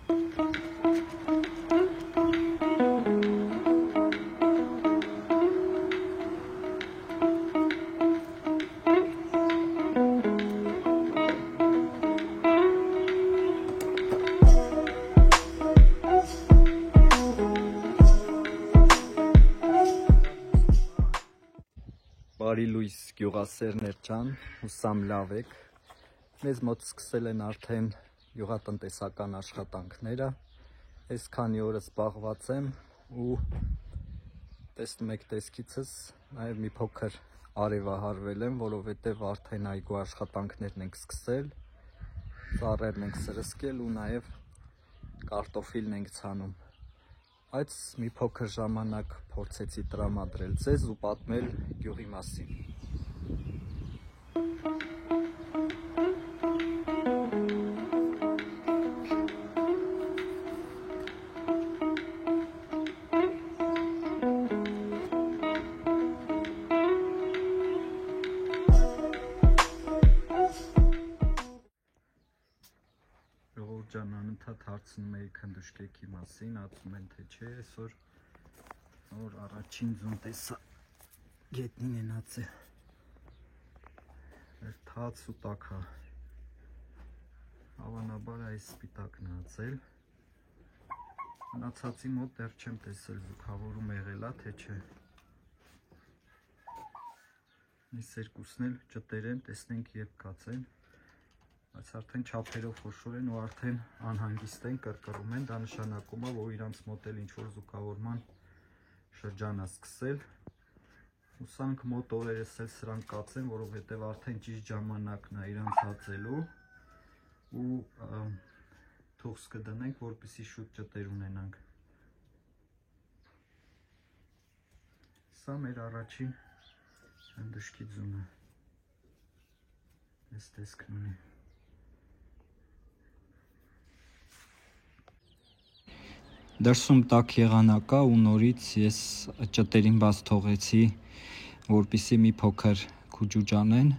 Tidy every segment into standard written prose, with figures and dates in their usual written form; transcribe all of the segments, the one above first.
Բարի լույս գյուղասերներ ջան, հուսամ լավ եք։ Մեզ մոտ սկսել են արդեն գյուղատնտեսական աշխատանքները։ Այս քանի օր զբաղված եմ ու տեսնում եք տեսքիցս նաև մի փոքր արևահարվել եմ, որովհետև արդեն այգու աշխատանքներն ենք սկսել։ Ծառերն ենք սրսկել ու նաև կարտոֆիլն ենք ցանում։ Այդ մի փոքր ժամանակ փորձեցի տրամադրել ձեզ ու պատմել գյուղի մասին։ Ժողովուրդ ջան, անընդհատ հարցնում էի քնդուշկեքի մասին, ասում են թե չէ, այսօր որ առաջին ձուն տեսա գետնին ենած է, թաց ու տաքա, հավանաբար այս սպիտակն է ածել, մնացածի մոտ դեռ չեմ տեսել զուգավորում եղել է թե չէ, այս երկուսն էլ ճտեր են, տեսնենք երբ կացեն, բայց արդեն չափերով խոշոր են ու արդեն անհանգիստ են, կրկռում են, դա նշանակում է, որ իրանց մոտ էլ ինչ-որ զուգավորման շրջան է սկսել։ Հուսանք մոտ օրերս էլ սրանք կացեն, որովհետև արդեն ճիշտ ժամանակն է իրանց հացելու ու թուղթ կդնենք, որպեսզի շուտ ճտեր ունենանք։ Սա մեր առաջին քնդուշկի ձունը։ Այս տեսքն ունի։ Դրսում տաք եղանակ կա ու նորից ես ճտերին բաց թողեցի, որպեսզի մի փոքր քուջուջ անեն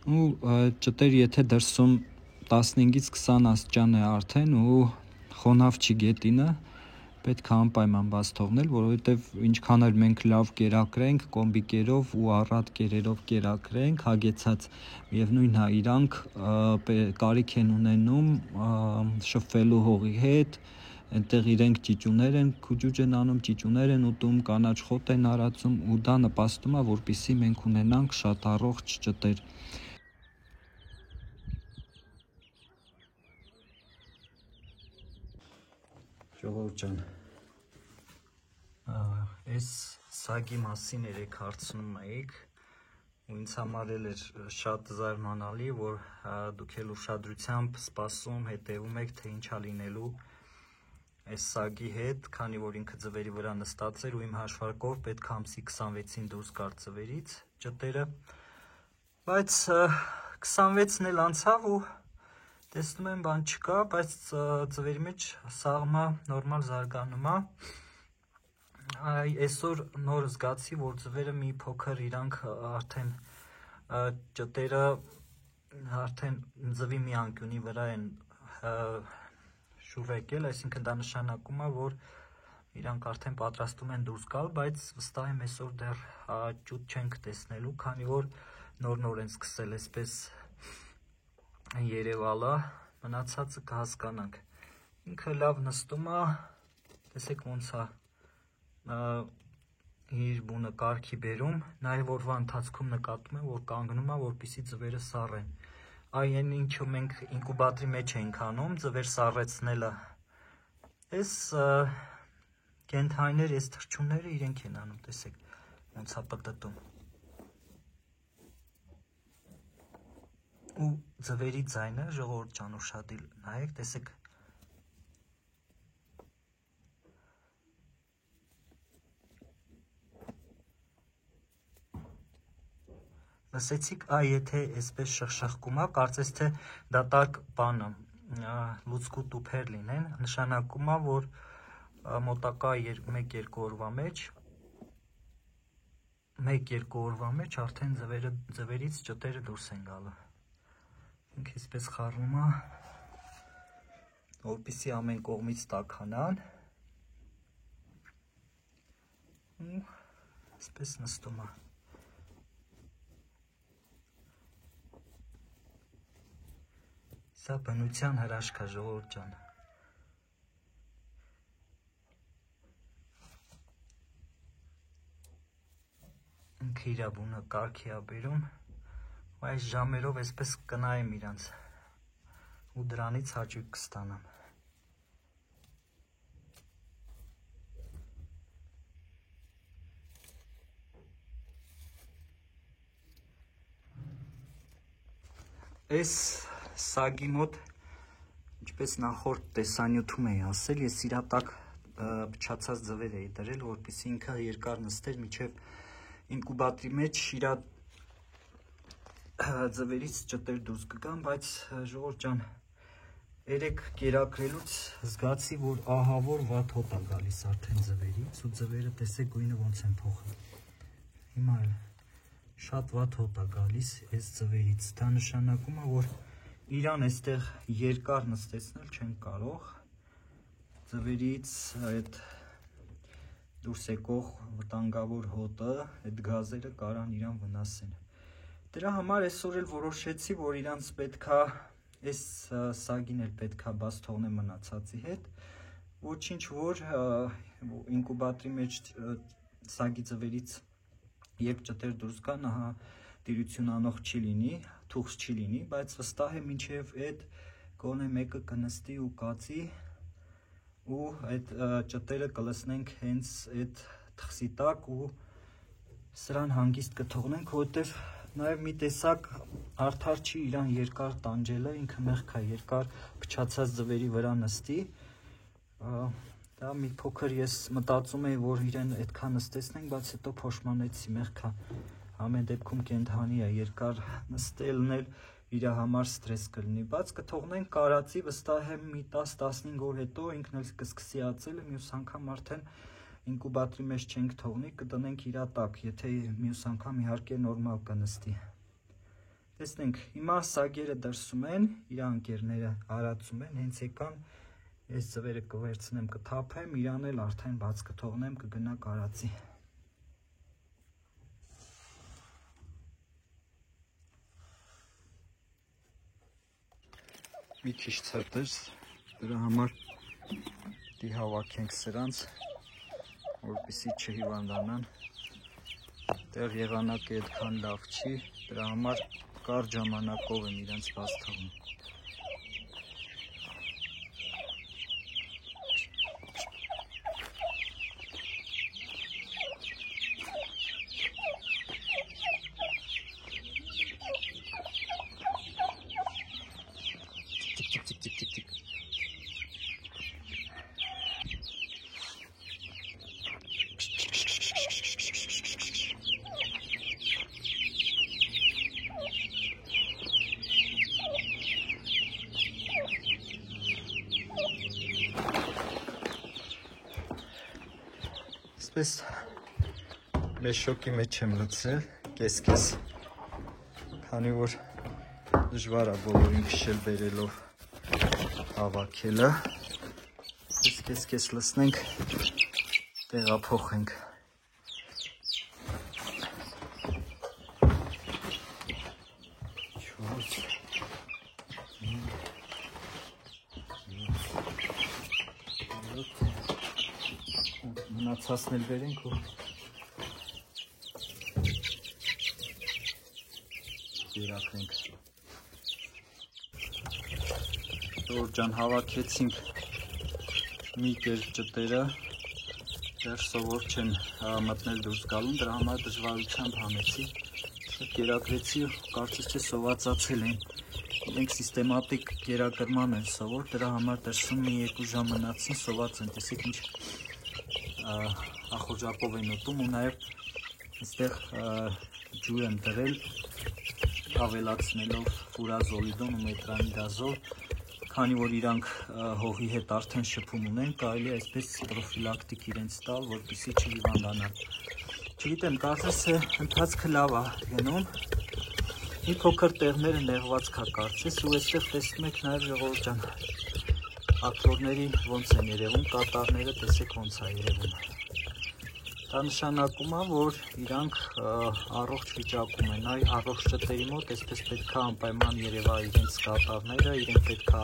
ու ճտեր եթե դրսում 15-ից 20 աստիճան է արդեն ու խոնավ չի գետինը, պետք է անպայման բաց թողնել, որովհետև ինչքան էլ մենք լավ կերակրենք, կոմբիկերով ու առատ կերերով կերակրենք, հագեցած միևնույն է իրանք կարիք են ունենում շփվելու հողի հետ, այնտեղ իրենք ճիճուներ են, քուջուջ են անում, ճիճուներ են ուտում, կանաչ խոտ են արածում ու դա նպաստում է, որպեսզի մենք ունենանք շատ առողջ ճտեր։ Ժողովուրդ ջան, այս սագի մասին երեք հարցնում էիք ու ինձ համար էլ էր շատ զարմանալի, որ դուք էլ ուշադրությամբ սպասում, հետևում եք, թե ինչ է լինելու այս սագի հետ, քանի որ ինքը ձվերի վրա նստած էր ու իմ հաշվարկով պետք է ամսի 26-ին դուրս գար ձվերից ճտերը, բայց 26-ն էլ անցավ ու տեսնում եմ բան չկա, բայց ձվերի մեջ սաղմը նորմալ զարգանում է, այսօր նոր զգացի, որ ձվերը մի փոքր իրանք արդեն ճտերը արդեն ձվի մի անկյունի վրա են շուռ եկել, այսինքն դա նշանակում է, որ իրանք արդեն պատրաստում են դուրս գալ, բայց վստահ եմ այսօր դեռ ճուտ չենք տեսնելու, քանի որ նոր են սկսել այսպես երևալա, մնացածը կհասկանանք։ Ինքը լավ նստում է, տեսեք ոնց է իր բունը կարգի բերում, նաև օրվա ընթացքում նկատում եմ, որ կանգնում է, որպեսզի ձվերը սառեն։ Այն ինչը մենք ինկուբատորի մեջ ենք անում, ձվեր սառեցնելը, այս կենդանիները, այս թռչունները իրենք են անում, տեսեք, ոնց է պտտում։ Ու ձվերի ձայնը, ժողովուրդ ջան, ուշադիր նայեք, տեսեք։ Լսեցիք, եթե այսպես շխշխկում է, կարծես թե դատարկ բանը, լուցկու տուփեր լինեն, նշանակում է, որ մոտակա 1-2 օրվա մեջ արդեն ձվերից ճտերը դուրս են գալու։ Ինքը այսպես խառնում է, որպեսզի ամեն կողմից տաքանան։ Ու այսպես նստում է։ Սա բնության հրաշք է, ժողովուրդ ջան։ Ինքը իր բունը կարգի է բերում, այս ժամերով այսպես կնայեմ իրանց ու դրանից հաճույք կստանամ։ Այս սագի մոտ, ինչպես նախորդ տեսանյութում էի ասել, ես իրա տակ փչացած ձվեր էի դրել, որպեսզի ինքը երկար նստեր, մինչև ինկուբատորի մեջ իրա ձվերից ճտեր դուրս կգան, բայց ժողովուրդ ջան, երեք կերակրելուց զգացի, որ ահավոր վատ հոտ է գալիս արդեն ձվերից, ու ձվերը տեսեք գույնը ոնց են փոխել։ Հիմա շատ վատ հոտ է գալիս այս ձվերից, դա նշանակում է, որ իրան այստեղ երկար նստեցնել չեն կարող, ձվերից այդ դուրս եկող վտանգավոր հոտը, այդ գազերը կարան իրան վնասեն։ Դրա համար այսօր էլ որոշեցի, որ իրանց պետքա, այս սագին էլ պետքա բաց թողնեմ մնացածի հետ, ոչինչ որ ինկուբատորի մեջ սագի ձվերից երբ ճտեր դուրս գան, ահա տիրություն անող չի լինի, թուղս չի լինի, բայց վստահ եմ մինչև այդ գոնե մեկը կնստի ու կածի ու այդ ճտերը կլսնենք հենց այդ թխսի տակ ու սրան հանգիստ կթողնենք, որովհետև նաև մի տեսակ արդար չի իրան երկար տանջելը, ինքը մեղք է երկար փչացած ձվերի վրա նստի, դա մի փոքր ես մտածում էի, որ իրեն այդքան նստեցնենք, բայց հետո փոշմանեցի, մեղք է, ամեն դեպքում կենդանի է, երկար նստելն էլ իր համար ստրես կլինի, բայց կթողնենք կարածի, վստահ եմ մի 10-15 օր հետո ինքն էլ կսկսի ածելը, մյուս անգամ արդեն ինկուբատորի մեջ չենք թողնի, կդնենք իրա տակ, եթե մյուս անգամ իհարկե նորմալ կնստի։ Տեսնենք, հիմա սագերը դրսում են, իր ընկերները արածում են, հենց եկան, ես ձվերը կվերցնեմ, կթափեմ, իրան էլ արդեն բաց կթողնեմ, կգնա կարածի։ Մի քիչ ցրտես, դրա համար դի հավաքենք սրանց, որպեսզի չհիվանդանան, տեղ եղանակը այդքան լավ չի, դրա համար կարճ ժամանակով եմ իրենց բաց թողնում։ Այսպես մեծ շոկի մեջ եմ լցրել, կես-կես, քանի որ դժվար է բոլորին քշել բերելով հավաքելը, կես-կես լցնենք, տեղափոխենք։ Մնացածն էլ բերենք ու երակենք։ Ժողովուրդ ջան, հավաքեցինք մի կերպ ճտերը, դեռ սովոր չեն մտնել դուրս գալուն, դրա համար դժվարությամբ հանեցի, կերակրեցի ու կարծես թե սովածացել են։ Մենք սիստեմատիկ կերակրման են սովոր, դրա համար դրսում մի 2 ժամ մնացին, սոված են, տեսեք ինչ ախորժակով են ուտում ու նաև այստեղ ջուր եմ դրել ավելացնելով ֆուրազոլիդոն ու մետրամիդազոլ, քանի որ իրանք հողի հետ արդեն շփում ունեն, կարելի է այսպես պրոֆիլակտիկ իրենց տալ, որպեսզի չհիվանդանան։ Չգիտեմ, կարծես է ընթացքը լավ է գնում, մի փոքր տեղները նեղված կա կարծես ու այստեղ տեսնում եք նաև ժողովուրդ ջան, ակտորների ոնց են երևում, կատարները տեսեք ոնց է երևում։ Դա նշանակում է, որ իրանք առողջ վիճակում են, այ առողջ ճտերի մոտ այսպես պետք է անպայման երևա իրենց կատարները, իրենք պետք է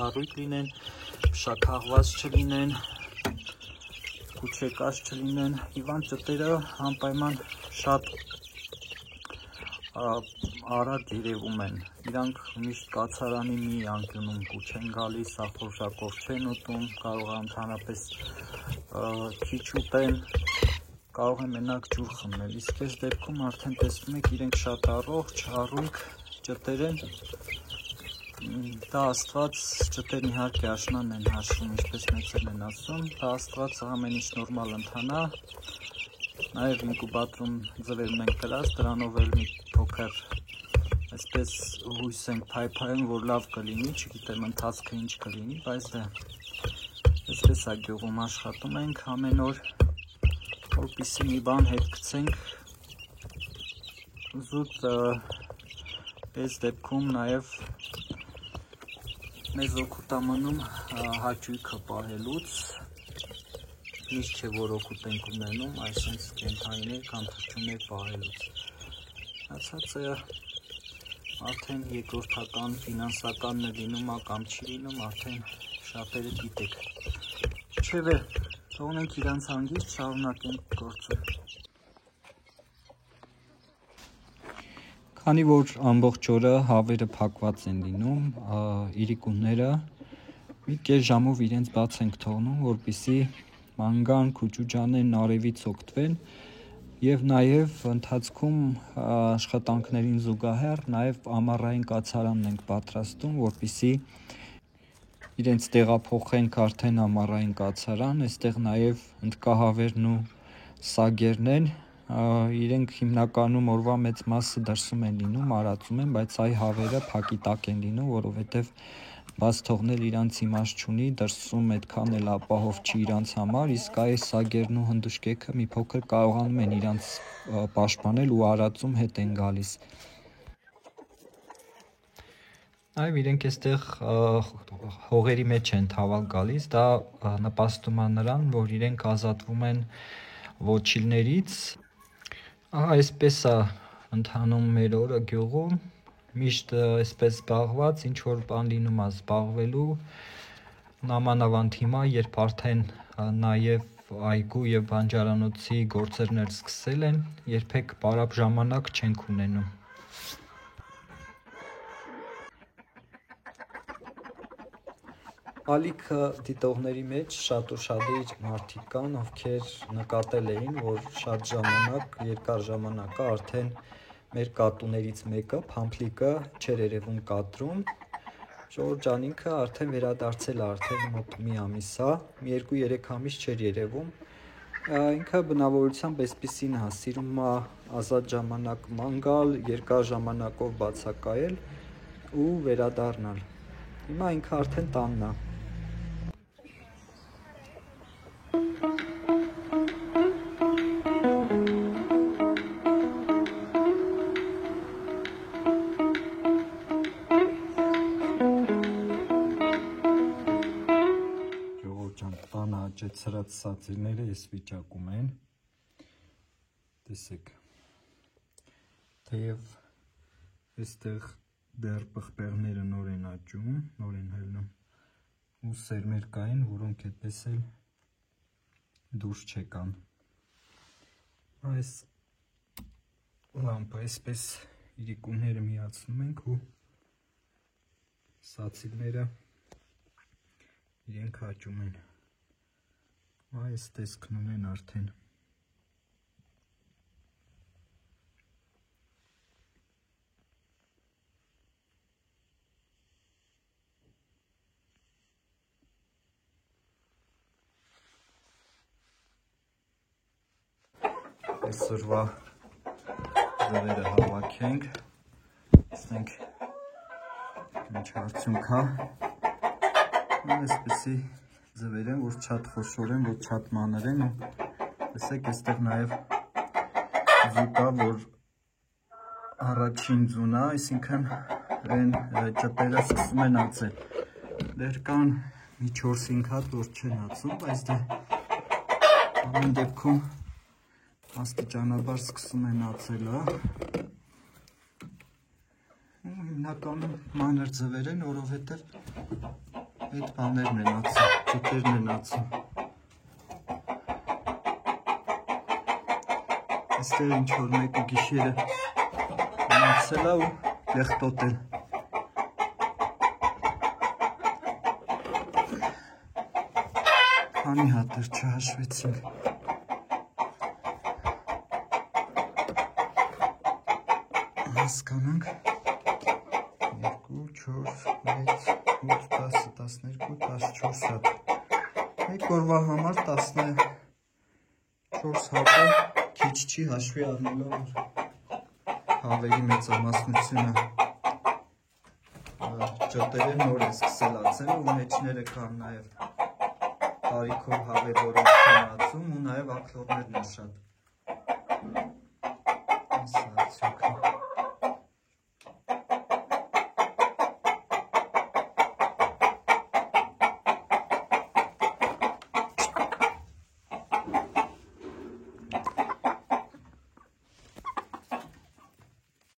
առույգ լինեն, փշաքաղված չլինեն, կուչեկած չլինեն, հիվանդ ճտերը անպայման շատ արագ երևում են, իրանք միշտ կացարանի մի անկյունում կուչ են գալիս, ախորժակով չեն ուտում, կարող է ընդհանրապես քիչ ուտեն, կարող է մենակ ջուր խմել, իսկ այս դեպքում արդեն տեսնում եք իրենք շատ առողջ, առույգ ճտեր են, դա Աստված, ճտերն իհարկե աշնանն են հաշվում, ինչպես մեծերն են ասում, դա Աստված ամեն ինչ նորմալ ընթանա, նաև ինկուբատորում ձվեր մենք կրած, դրանով էլ մի փոքր այսպես հույս ենք փայփայում, որ լավ կլինի, չգիտեմ ընթացքը ինչ կլինի, բայց դա այսպես է գյուղում աշխատում ենք ամեն օր, որպեսզի մի բան հետ գցենք, զուտ այս դեպքում նաև մեզ օգուտ է մնում հաճույքը պահելուց, միշտ չէ որ օգուտ ենք ունենում, այսպես կենդանիներ կամ թռչուններ պահելուց։ Ասածը արդեն երկրորդական ֆինանսականն է լինում, կամ չի լինում, արդեն շատերը գիտեք։ Չէ, թողնենք իրանց հանգիստ, շարունակենք գործը։ Քանի որ ամբողջ օրը հավերը փակված են լինում, իրիկունները մի կես ժամով իրենց բաց ենք թողնում, որպեսզի ման գան, քուջուջանեն, արևից օգտվեն եւ նաեւ ընթացքում աշխատանքներին զուգահեռ նաեւ ամառային կացարանն ենք պատրաստում, որպեսզի իրենց տեղափոխենք արդեն ամառային կացարան, այստեղ նաեւ հնդկահավերն ու սագերն են, իրենք հիմնականում օրվա մեծ մասը դրսում են լինում, արածում են, բայց այ հավերը փակի տակ են լինում, որովհետեւ բաց թողնել իրանց իմաստ չունի, դրսում այդքան էլ ապահով չի իրանց համար, իսկ այս սագերն ու հնդուշկեքը մի փոքր կարողանում են իրանց պաշտպանել ու արածում հետ են գալիս։ Այո, իրենք այստեղ հողերի մեջ են թավալ գալիս, դա նպաստում է նրան, որ իրենք ազատվում են ոչիլներից։ Ահա այսպես է ընթանում մեր օրը գյուղում, միշտ այսպես զբաղված, ինչ որ բան լինում է զբաղվելու, նամանավանդ հիմա, երբ արդեն նաև այգու եւ բանջարանոցի գործերն էլ սկսել են, երբեք պարապ ժամանակ չենք ունենում։ Ալիքը դիտողների մեջ շատ ու շատեր մարդիկ կան, ովքեր նկատել էին, որ շատ ժամանակ, երկար ժամանակ արդեն մեր կատուներից մեկը, Փամփլիկը, չէր երևում կադրում, Ժորժանինքը արդեն վերադարձել է, արդեն մոտ մի ամիս է, մի 2-3 ամիս չէր երևում, ինքը բնավորությամբ այսպիսին է, սիրում է ազատ ժամանակ ման գալ, երկար ժամանակով բացակայել ու վերադառնալ, հիմա ինքը արդեն տանն է։ Ցրած սածիրները այս վիճակում են, տեսեք, թեև այստեղ դեռ պղպեղները նոր են աճում, նոր են հելնում ու սերմեր կային, որոնք այդպես էլ դուրս չեկան։ Այս լամպը այսպես իրիկունները միացնում ենք ու սածիրները իրենք աճում են։ Այս տեսքն ունեն արդեն։ Այսօրվա ձվերը հավաքենք, տեսնենք ինչ արդյունք է, այսպեսի ձվեր են, որ շատ խոշոր են, որ շատ մանր են ու տեսեք այստեղ նաև ձու կա, որ առաջին ձուն է, այսինքն այն ճտերը սկսում են ածել, դեռ կան մի 4-5 հատ որ չեն ածում, բայց դե ամեն դեպքում աստիճանաբար սկսում են ածելա։ Հիմնականում մանր ձվեր են, որովհետև այդ բաներն են ածում, ճուտերն են ածում։ Այստեղ ինչ-որ մեկը գիշերը մնացել է ու լեղտոտել։ Քանի հատ էր չհաշվեցինք։ Հասկանանք 2, 4, 6, 8, 10, 12, 14 հատ։ Մեկ օրվա համար 14 հատը քիչ չի հաշվի առնելով, որ հավերի մեծամասնությունը ճտերը նոր է սկսել ածել ու մեջները կան նաև տարիքով հավեր, որոնք չեն ածում ու նաև աքլորներն են շատ։ Այս արդյունքը։